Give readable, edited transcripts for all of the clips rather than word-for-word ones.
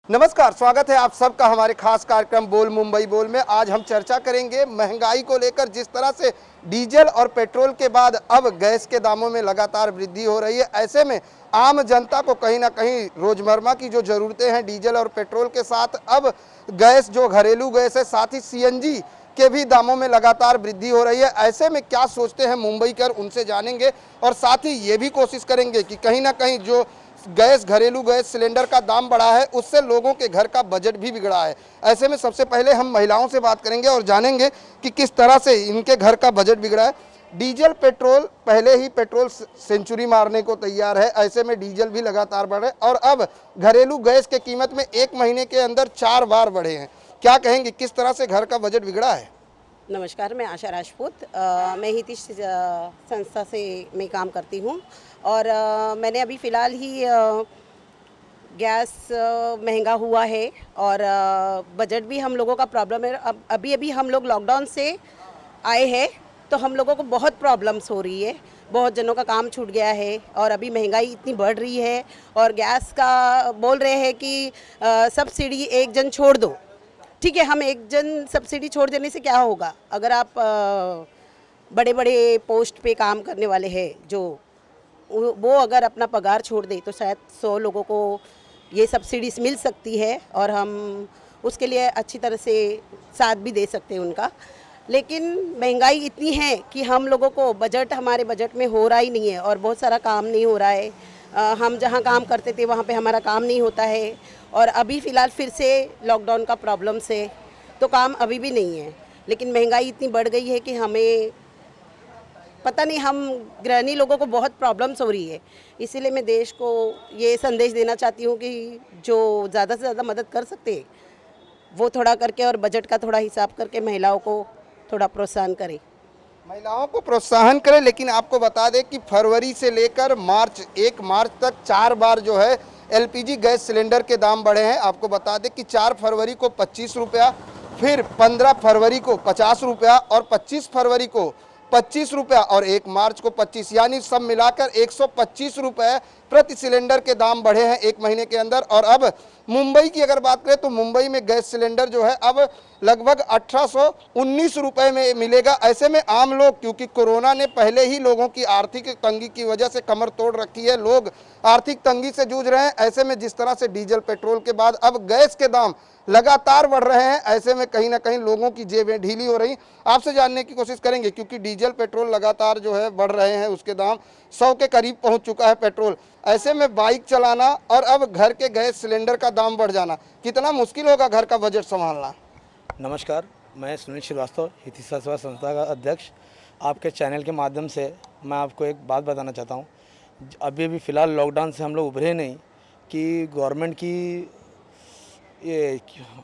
नमस्कार, स्वागत है आप सबका हमारे खास कार्यक्रम बोल मुंबई बोल में। आज हम चर्चा करेंगे महंगाई को लेकर। जिस तरह से डीजल और पेट्रोल के बाद अब गैस के दामों में लगातार वृद्धि हो रही है, ऐसे में आम जनता को कहीं ना कहीं रोजमर्रा की जो ज़रूरतें हैं डीजल और पेट्रोल के साथ अब गैस जो घरेलू गैस है, साथ ही सीएनजी के भी दामों में लगातार वृद्धि हो रही है। ऐसे में क्या सोचते हैं मुंबई कर, उनसे जानेंगे और साथ ही ये भी कोशिश करेंगे कि कहीं ना कहीं जो गैस घरेलू गैस सिलेंडर का दाम बढ़ा है उससे लोगों के घर का बजट भी बिगड़ा है। ऐसे में सबसे पहले हम महिलाओं से बात करेंगे और जानेंगे कि किस तरह से इनके घर का बजट बिगड़ा है। डीजल पेट्रोल पहले ही पेट्रोल सेंचुरी मारने को तैयार है, ऐसे में डीजल भी लगातार बढ़े और अब घरेलू गैस के कीमत में एक महीने के अंदर 4 बार बढ़े हैं। क्या कहेंगे, किस तरह से घर का बजट बिगड़ा है? नमस्कार, मैं आशा राजपूत। मैं हितिश संस्था से मैं काम करती हूँ और मैंने अभी फ़िलहाल ही गैस महंगा हुआ है और बजट भी हम लोगों का प्रॉब्लम है। अब अभी हम लोग लॉकडाउन से आए हैं तो हम लोगों को बहुत प्रॉब्लम्स हो रही है, बहुत जनों का काम छूट गया है और अभी महंगाई इतनी बढ़ रही है और गैस का बोल रहे हैं कि सब्सिडी एक जन छोड़ दो। ठीक है, हम एक जन सब्सिडी छोड़ देने से क्या होगा? अगर आप बड़े बड़े पोस्ट पे काम करने वाले हैं जो वो अगर अपना पगार छोड़ दे तो शायद 100 लोगों को ये सब्सिडी मिल सकती है और हम उसके लिए अच्छी तरह से साथ भी दे सकते हैं उनका। लेकिन महंगाई इतनी है कि हम लोगों को बजट हमारे बजट में हो रहा ही नहीं है और बहुत सारा काम नहीं हो रहा है। हम जहाँ काम करते थे वहाँ पे हमारा काम नहीं होता है और अभी फ़िलहाल फिर से लॉकडाउन का प्रॉब्लम से तो काम अभी भी नहीं है। लेकिन महंगाई इतनी बढ़ गई है कि हमें पता नहीं, हम गृहिणी लोगों को बहुत प्रॉब्लम्स हो रही है। इसीलिए मैं देश को ये संदेश देना चाहती हूँ कि जो ज़्यादा से ज़्यादा मदद कर सकते हैं वो थोड़ा करके और बजट का थोड़ा हिसाब करके महिलाओं को थोड़ा प्रोत्साहन करें। महिलाओं को प्रोत्साहन करें, लेकिन आपको बता दें कि फरवरी से लेकर एक मार्च तक 4 बार जो है एलपीजी गैस सिलेंडर के दाम बढ़े हैं। आपको बता दें कि 4 फरवरी को 25 रुपया, फिर 15 फरवरी को 50 रुपया और 25 फरवरी को 25 रुपया और 1 मार्च को 25, यानी सब मिलाकर 125 रुपये प्रति सिलेंडर के दाम बढ़े हैं एक महीने के अंदर। और अब मुंबई की अगर बात करें तो मुंबई में गैस सिलेंडर जो है अब लगभग 1819 रुपये में मिलेगा। ऐसे में आम लोग, क्योंकि कोरोना ने पहले ही लोगों की आर्थिक तंगी की वजह से कमर तोड़ रखी है, लोग आर्थिक तंगी से जूझ रहे हैं। ऐसे में जिस तरह से डीजल पेट्रोल के बाद अब गैस के दाम लगातार बढ़ रहे हैं, ऐसे में कहीं ना कहीं लोगों की जेबें ढीली हो रही। आपसे जानने की कोशिश करेंगे, क्योंकि डीजल पेट्रोल लगातार जो है बढ़ रहे हैं, उसके दाम 100 के करीब पहुंच चुका है पेट्रोल। ऐसे में बाइक चलाना और अब घर के गैस सिलेंडर का दाम बढ़ जाना, कितना मुश्किल होगा घर का बजट संभालना? नमस्कार, मैं सुनील श्रीवास्तव, हितिश सेवा संस्था का अध्यक्ष। आपके चैनल के माध्यम से मैं आपको एक बात बताना चाहता हूँ। अभी फ़िलहाल लॉकडाउन से हम लोग उभरे नहीं कि गवर्नमेंट की ये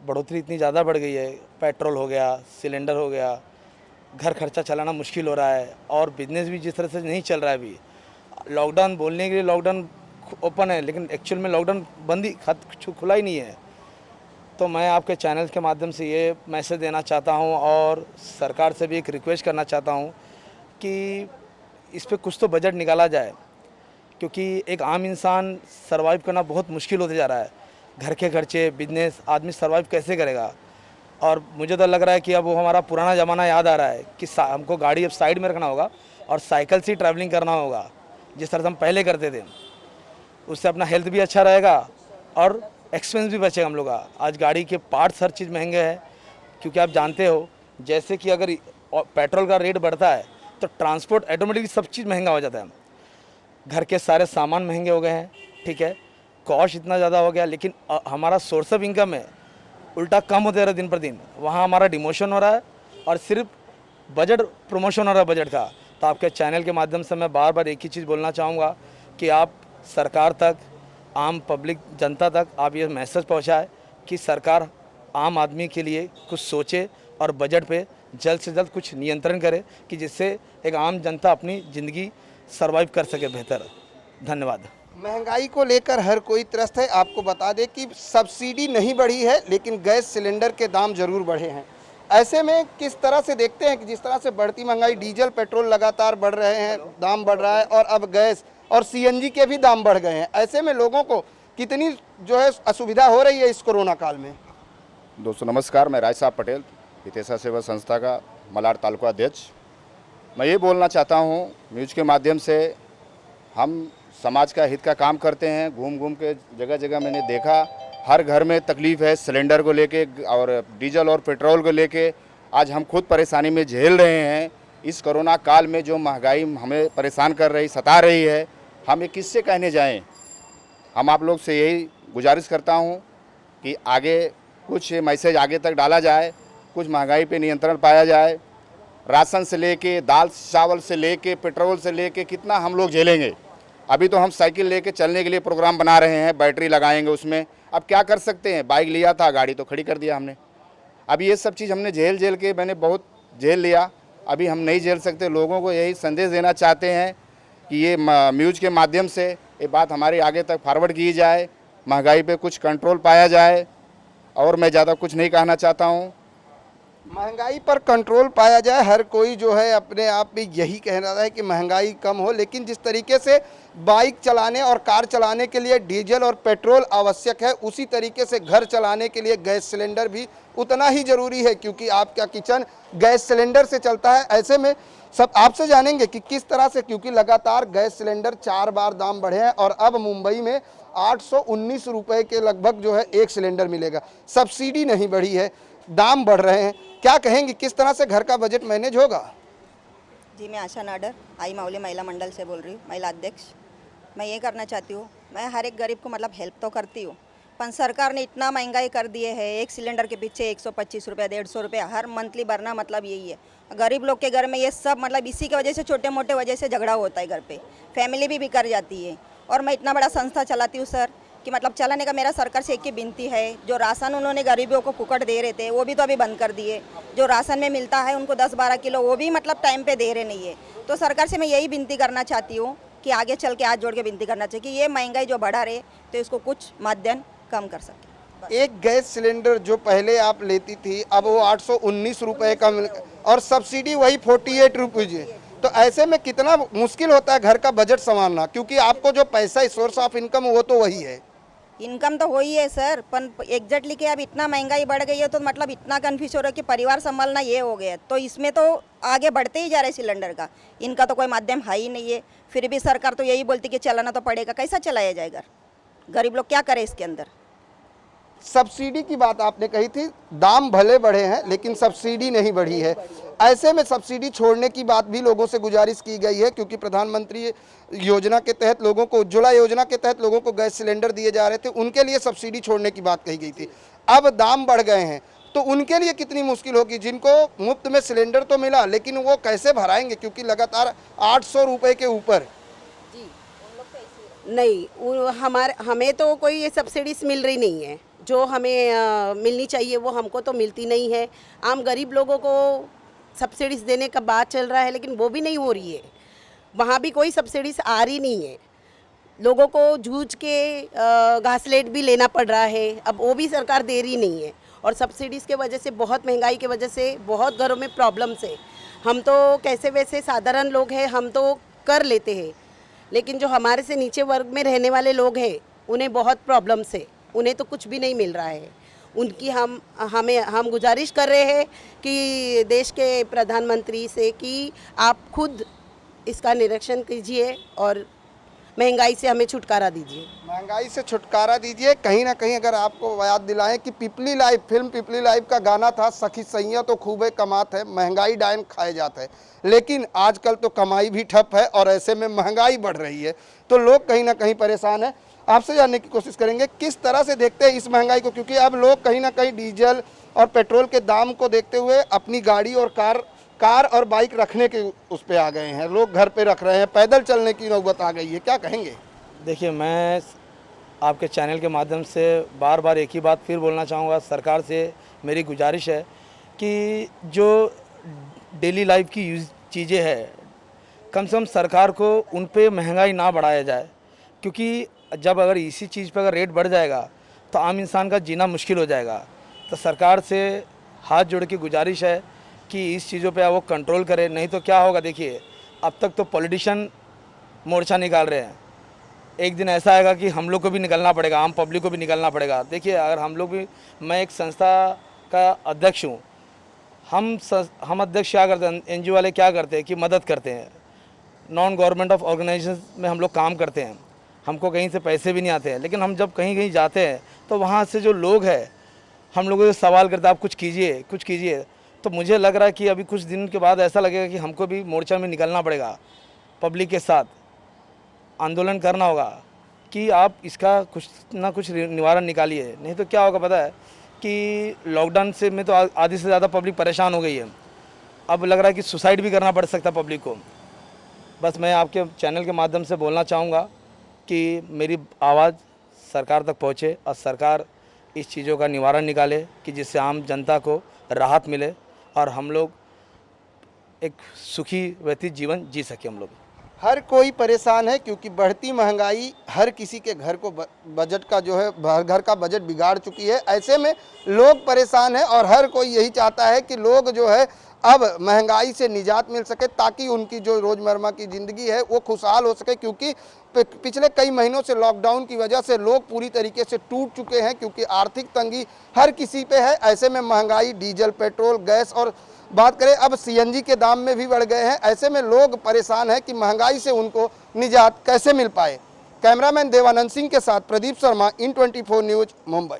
बढ़ोतरी इतनी ज़्यादा बढ़ गई है। पेट्रोल हो गया, सिलेंडर हो गया, घर खर्चा चलाना मुश्किल हो रहा है और बिज़नेस भी जिस तरह से नहीं चल रहा है। अभी लॉकडाउन बोलने के लिए लॉकडाउन ओपन है, लेकिन एक्चुअल में लॉकडाउन बंद ही खुला ही नहीं है। तो मैं आपके चैनल के माध्यम से ये मैसेज देना चाहता हूँ और सरकार से भी एक रिक्वेस्ट करना चाहता हूँ कि इस पे कुछ तो बजट निकाला जाए, क्योंकि एक आम इंसान सर्वाइव करना बहुत मुश्किल होते जा रहा है। घर के खर्चे, बिजनेस, आदमी सर्वाइव कैसे करेगा? और मुझे तो लग रहा है कि अब वो हमारा पुराना ज़माना याद आ रहा है कि हमको गाड़ी अब साइड में रखना होगा और साइकिल से ट्रैवलिंग करना होगा, जिस तरह से हम पहले करते थे। उससे अपना हेल्थ भी अच्छा रहेगा और एक्सपेंस भी बचेगा हम लोग का। आज गाड़ी के पार्ट्स हर चीज़ महंगे हैं, क्योंकि आप जानते हो जैसे कि अगर पेट्रोल का रेट बढ़ता है तो ट्रांसपोर्ट ऑटोमेटिकली सब चीज़ महंगा हो जाता है। घर के सारे सामान महंगे हो गए हैं, ठीक है, कॉस्ट इतना ज़्यादा हो गया, लेकिन हमारा सोर्स ऑफ इनकम है उल्टा कम होते रहा है दिन पर दिन। वहाँ हमारा डिमोशन हो रहा है और सिर्फ बजट प्रमोशन हो रहा है बजट का। तो आपके चैनल के माध्यम से मैं बार बार एक ही चीज़ बोलना चाहूँगा कि आप सरकार तक, आम पब्लिक जनता तक आप ये मैसेज पहुँचाए कि सरकार आम आदमी के लिए कुछ सोचे और बजट पे जल्द से जल्द कुछ नियंत्रण करे कि जिससे एक आम जनता अपनी ज़िंदगी सर्वाइव कर सके बेहतर। धन्यवाद। महंगाई को लेकर हर कोई त्रस्त है। आपको बता दें कि सब्सिडी नहीं बढ़ी है, लेकिन गैस सिलेंडर के दाम जरूर बढ़े हैं। ऐसे में किस तरह से देखते हैं कि जिस तरह से बढ़ती महंगाई, डीजल पेट्रोल लगातार बढ़ रहे हैं, दाम बढ़ रहा है और अब गैस और सीएनजी के भी दाम बढ़ गए हैं। ऐसे में लोगों को कितनी जो है असुविधा हो रही है इस कोरोना काल में? दोस्तों नमस्कार, मैं राय साहब पटेल, हितेशा सेवा संस्था का मलाड तालुका अध्यक्ष। मैं ये बोलना चाहता हूँ, न्यूज़ के माध्यम से हम समाज का हित का काम करते हैं। घूम घूम के जगह जगह मैंने देखा, हर घर में तकलीफ़ है सिलेंडर को लेके और डीजल और पेट्रोल को लेके। आज हम खुद परेशानी में झेल रहे हैं। इस कोरोना काल में जो महंगाई हमें परेशान कर रही, सता रही है, हम ये किससे कहने जाएं। हम आप लोग से यही गुजारिश करता हूं कि आगे कुछ मैसेज आगे तक डाला जाए, कुछ महंगाई पे नियंत्रण पाया जाए। राशन से लेके, दाल चावल से लेके, पेट्रोल से लेके कितना हम लोग झेलेंगे। अभी तो हम साइकिल लेके चलने के लिए प्रोग्राम बना रहे हैं, बैटरी लगाएंगे उसमें। अब क्या कर सकते हैं, बाइक लिया था, गाड़ी तो खड़ी कर दिया हमने। अभी ये सब चीज़ हमने झेल के मैंने बहुत झेल लिया, अभी हम नहीं झेल सकते। लोगों को यही संदेश देना चाहते हैं कि ये न्यूज़ के माध्यम से ये बात हमारी आगे तक फॉरवर्ड की जाए, महंगाई पे कुछ कंट्रोल पाया जाए। और मैं ज़्यादा कुछ नहीं कहना चाहता हूँ। महंगाई पर कंट्रोल पाया जाए, हर कोई जो है अपने आप में यही कह रहा है कि महंगाई कम हो, लेकिन जिस तरीके से बाइक चलाने और कार चलाने के लिए डीजल और पेट्रोल आवश्यक है, उसी तरीके से घर चलाने के लिए गैस सिलेंडर भी उतना ही ज़रूरी है, क्योंकि आपका किचन गैस सिलेंडर से चलता है। ऐसे में सब आपसे जानेंगे कि किस तरह से, क्योंकि लगातार गैस सिलेंडर 4 बार दाम बढ़े हैं और अब मुंबई में 819 रुपये के लगभग जो है एक सिलेंडर मिलेगा। सब्सिडी नहीं बढ़ी है, दाम बढ़ रहे हैं। क्या कहेंगे, किस तरह से घर का बजट मैनेज होगा? जी, मैं आशा नाडर आई मावली महिला मंडल से बोल रही हूँ, महिला अध्यक्ष। मैं ये करना चाहती हूँ, मैं हर एक गरीब को मतलब हेल्प तो करती हूँ, पर सरकार ने इतना महंगाई कर दिए है, एक सिलेंडर के पीछे 125 रुपये, 150 रुपये हर मंथली भरना, मतलब यही है। गरीब लोग के घर में ये सब मतलब इसी की वजह से, छोटे मोटे वजह से झगड़ा होता है घर पे, फैमिली भी बिखर जाती है। और मैं इतना बड़ा संस्था चलाती हूँ सर, कि मतलब चलाने का मेरा सरकार से एक ही विनती है, जो राशन उन्होंने गरीबों को फुकट दे रहे थे वो भी तो अभी बंद कर दिए। जो राशन में मिलता है उनको 10-12 किलो, वो भी मतलब टाइम पे दे रहे नहीं है। तो सरकार से मैं यही विनती करना चाहती हूँ कि आगे चल के हाथ जोड़ के विनती करना चाहिए कि ये महंगाई जो बढ़ा रहे तो इसको कुछ माध्यम कम कर सके। एक गैस सिलेंडर जो पहले आप लेती थी, अब वो 819 रुपये का और सब्सिडी वही 48 रुपीज़ है। तो ऐसे में कितना मुश्किल होता है घर का बजट संभालना, क्योंकि आपको जो पैसा सोर्स ऑफ इनकम वो तो वही है। इनकम तो वही है सर, पर एग्जैक्टली कि अब इतना महंगाई बढ़ गई है तो मतलब इतना कन्फ्यूज हो रहा है कि परिवार संभालना ये हो गया है। तो इसमें तो आगे बढ़ते ही जा रहे सिलेंडर का, इनका तो कोई माध्यम है ही नहीं है। फिर भी सरकार तो यही बोलती कि चलाना तो पड़ेगा, कैसा चलाया जाएगा? गरीब लोग क्या करें इसके अंदर? सब्सिडी की बात आपने कही थी, दाम भले बढ़े हैं लेकिन सब्सिडी नहीं बढ़ी है। ऐसे में सब्सिडी छोड़ने की बात भी लोगों से गुजारिश की गई है, क्योंकि प्रधानमंत्री योजना के तहत लोगों को, उज्ज्वला योजना के तहत लोगों को गैस सिलेंडर दिए जा रहे थे, उनके लिए सब्सिडी छोड़ने की बात कही गई थी। अब दाम बढ़ गए हैं तो उनके लिए कितनी मुश्किल होगी, जिनको मुफ्त में सिलेंडर तो मिला लेकिन वो कैसे भराएंगे, क्योंकि लगातार 800 रुपये के ऊपर। नहीं, हमें तो कोई ये सब्सिडीज मिल रही नहीं है, जो हमें मिलनी चाहिए वो हमको तो मिलती नहीं है। आम गरीब लोगों को सब्सिडीज देने का बात चल रहा है, लेकिन वो भी नहीं हो रही है। वहाँ भी कोई सब्सिडीज आ रही नहीं है। लोगों को जूझ के घासलेट भी लेना पड़ रहा है, अब वो भी सरकार दे रही नहीं है। और सब्सिडीज़ के वजह से, बहुत महंगाई की वजह से बहुत घरों में प्रॉब्लम्स है। हम तो कैसे वैसे साधारण लोग हैं, हम तो कर लेते हैं, लेकिन जो हमारे से नीचे वर्ग में रहने वाले लोग हैं उन्हें बहुत प्रॉब्लम्स है, उन्हें तो कुछ भी नहीं मिल रहा है। उनकी हम गुजारिश कर रहे हैं कि देश के प्रधानमंत्री से कि आप खुद इसका निरीक्षण कीजिए और महंगाई से हमें छुटकारा दीजिए। महंगाई से छुटकारा दीजिए। कहीं ना कहीं अगर आपको याद दिलाएं कि पिपली लाइव, फिल्म पिपली लाइव का गाना था, सखी सैया तो खूबे कमात है, महंगाई डायन खाए जाता है। लेकिन आजकल तो कमाई भी ठप है और ऐसे में महंगाई बढ़ रही है, तो लोग कहीं ना कहीं परेशान है। आपसे जानने की कोशिश करेंगे किस तरह से देखते हैं इस महंगाई को, क्योंकि अब लोग कहीं ना कहीं डीजल और पेट्रोल के दाम को देखते हुए अपनी गाड़ी और कार और बाइक रखने के उस पे आ गए हैं। लोग घर पे रख रहे हैं, पैदल चलने की नौबत आ गई है। क्या कहेंगे? देखिए, मैं आपके चैनल के माध्यम से बार बार एक ही बात फिर बोलना चाहूँगा। सरकार से मेरी गुजारिश है कि जो डेली लाइफ की चीज़ें हैं, कम से कम सरकार को उन पे महंगाई ना बढ़ाया जाए, क्योंकि जब अगर इसी चीज़ पे अगर रेट बढ़ जाएगा तो आम इंसान का जीना मुश्किल हो जाएगा। तो सरकार से हाथ जोड़ के गुजारिश है कि इस चीज़ों पे वो कंट्रोल करे, नहीं तो क्या होगा। देखिए, अब तक तो पॉलिटिशियन मोर्चा निकाल रहे हैं, एक दिन ऐसा आएगा कि हम लोग को भी निकलना पड़ेगा, आम पब्लिक को भी निकलना पड़ेगा। देखिए, अगर हम लोग भी, मैं एक संस्था का अध्यक्ष हूँ, हम अध्यक्ष क्या करते हैं, एनजीओ वाले क्या करते हैं कि मदद करते हैं। नॉन गवर्नमेंट ऑफ ऑर्गेनाइजेशन में हम लोग काम करते हैं, हमको कहीं से पैसे भी नहीं आते हैं, लेकिन हम जब कहीं कहीं जाते हैं तो वहाँ से जो लोग हैं हम लोगों से सवाल करते हैं, आप कुछ कीजिए, कुछ कीजिए। तो मुझे लग रहा है कि अभी कुछ दिन के बाद ऐसा लगेगा कि हमको भी मोर्चा में निकलना पड़ेगा, पब्लिक के साथ आंदोलन करना होगा कि आप इसका कुछ ना कुछ निवारण निकालिए। नहीं तो क्या होगा पता है कि लॉकडाउन से में तो आधी से ज़्यादा पब्लिक परेशान हो गई है। अब लग रहा है कि सुसाइड भी करना पड़ सकता है पब्लिक को। बस मैं आपके चैनल के माध्यम से बोलना चाहूँगा कि मेरी आवाज़ सरकार तक पहुँचे और सरकार इस चीज़ों का निवारण निकाले कि जिससे आम जनता को राहत मिले और हम लोग एक सुखी व्यतीत जीवन जी सके। हम लोग हर कोई परेशान है क्योंकि बढ़ती महंगाई हर किसी के घर को बजट का जो है घर का बजट बिगाड़ चुकी है। ऐसे में लोग परेशान हैं और हर कोई यही चाहता है कि लोग जो है अब महंगाई से निजात मिल सके ताकि उनकी जो रोज़मर्रा की ज़िंदगी है वो खुशहाल हो सके, क्योंकि पिछले कई महीनों से लॉकडाउन की वजह से लोग पूरी तरीके से टूट चुके हैं क्योंकि आर्थिक तंगी हर किसी पे है। ऐसे में महंगाई, डीजल, पेट्रोल, गैस और बात करें अब सीएनजी के दाम में भी बढ़ गए हैं। ऐसे में लोग परेशान हैं कि महंगाई से उनको निजात कैसे मिल पाए। कैमरामैन देवानंद सिंह के साथ प्रदीप शर्मा, इन 24 न्यूज़, मुंबई।